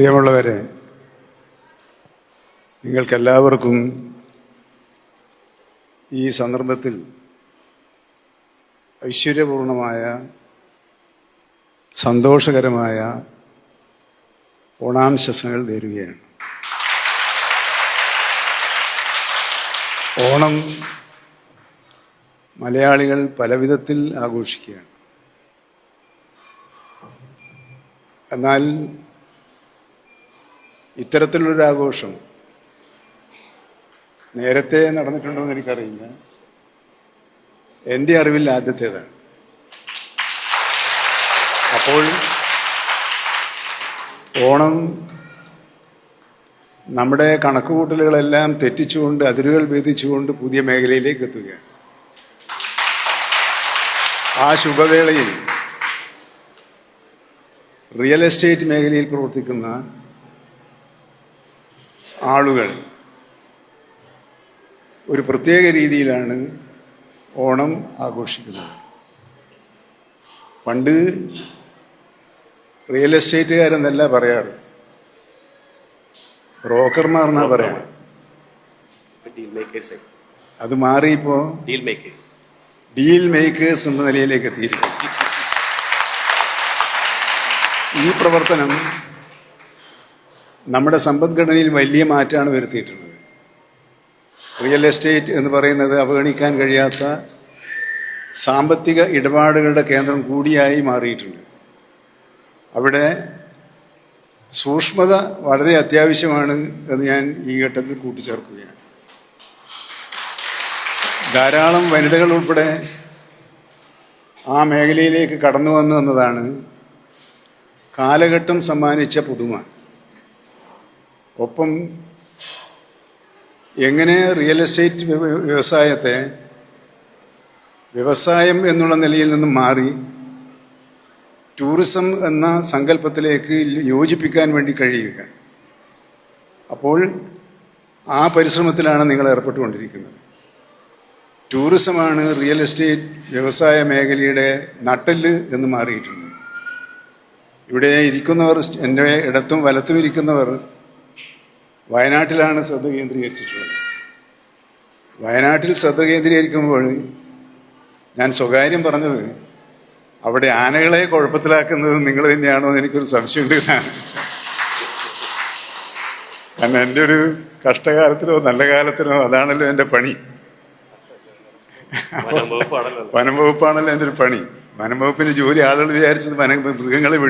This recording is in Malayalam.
പ്രിയമുള്ളവരെ, നിങ്ങൾക്കെല്ലാവർക്കും ഈ സന്ദർഭത്തിൽ ഐശ്വര്യപൂർണമായ സന്തോഷകരമായ ഓണാശംസകൾ നേരുകയാണ്. ഓണം മലയാളികൾ പലവിധത്തിൽ ആഘോഷിക്കുകയാണ്. എന്നാൽ ഇത്തരത്തിലുള്ളൊരാഘോഷം നേരത്തെ നടന്നിട്ടുണ്ടോ എന്ന് എനിക്കറിയില്ല. എൻ്റെ അറിവിൽ ആദ്യത്തേതാണ്. അപ്പോൾ ഓണം നമ്മുടെ കണക്കുകൂട്ടലുകളെല്ലാം തെറ്റിച്ചുകൊണ്ട്, അതിരുകൾ ഭേദിച്ചുകൊണ്ട് പുതിയ മേഖലയിലേക്ക് എത്തുകയാണ്. ആ ശുഭവേളയിൽ റിയൽ എസ്റ്റേറ്റ് മേഖലയിൽ പ്രവർത്തിക്കുന്ന ആളുകൾ ഒരു പ്രത്യേക രീതിയിലാണ് ഓണം ആഘോഷിക്കുന്നത്. പണ്ട് റിയൽ എസ്റ്റേറ്റുകാരെന്നല്ല പറയാറ്, ബ്രോക്കർമാർ പറയാം. അത് മാറി ഇപ്പോൾ ഡീൽ മേക്കേഴ്സ് എന്ന നിലയിലേക്ക് എത്തിയിരിക്കും. ഈ പ്രവർത്തനം നമ്മുടെ സമ്പദ്ഘടനയിൽ വലിയ മാറ്റമാണ് വരുത്തിയിട്ടുള്ളത്. റിയൽ എസ്റ്റേറ്റ് എന്ന് പറയുന്നത് അവഗണിക്കാൻ കഴിയാത്ത സാമ്പത്തിക ഇടപാടുകളുടെ കേന്ദ്രം കൂടിയായി മാറിയിട്ടുണ്ട്. അവിടെ സൂക്ഷ്മത വളരെ അത്യാവശ്യമാണ് എന്ന് ഞാൻ ഈ ഘട്ടത്തിൽ കൂട്ടിച്ചേർക്കുകയാണ്. ധാരാളം വനിതകൾ ഉൾപ്പെടെ ആ മേഖലയിലേക്ക് കടന്നു വന്നു എന്നതാണ് കാലഘട്ടം സമ്മാനിച്ച പുതുമ. ഒപ്പം എങ്ങനെ റിയൽ എസ്റ്റേറ്റ് വ്യവസായത്തെ വ്യവസായം എന്നുള്ള നിലയിൽ നിന്നും മാറി ടൂറിസം എന്ന സങ്കല്പത്തിലേക്ക് യോജിപ്പിക്കാൻ വേണ്ടി കഴിയുക. അപ്പോൾ ആ പരിശ്രമത്തിലാണ് നിങ്ങൾ ഏർപ്പെട്ടുകൊണ്ടിരിക്കുന്നത്. ടൂറിസമാണ് റിയൽ എസ്റ്റേറ്റ് വ്യവസായ മേഖലയുടെ നട്ടെല്ല് എന്ന് മാറിയിട്ടുണ്ട്. ഇവിടെ ഇരിക്കുന്നവർ, എൻ്റെ ഇടത്തും വലത്തും ഇരിക്കുന്നവർ വയനാട്ടിലാണ് ശ്രദ്ധ കേന്ദ്രീകരിച്ചിട്ടുള്ളത്. വയനാട്ടിൽ ശ്രദ്ധ കേന്ദ്രീകരിക്കുമ്പോൾ ഞാൻ സ്വകാര്യം പറഞ്ഞത് അവിടെ ആനകളെ കുഴപ്പത്തിലാക്കുന്നത് നിങ്ങൾ തന്നെയാണോ എന്ന് എനിക്കൊരു സംശയമുണ്ട്. കാരണം എൻ്റെ ഒരു കഷ്ടകാലത്തിനോ നല്ല കാലത്തിനോ അതാണല്ലോ എൻ്റെ പണി. വനം വകുപ്പാണല്ലോ എൻ്റെ ഒരു പണി. വനം വകുപ്പിന് ജോലി ആളുകൾ വിചാരിച്ചത് മൃഗങ്ങളെ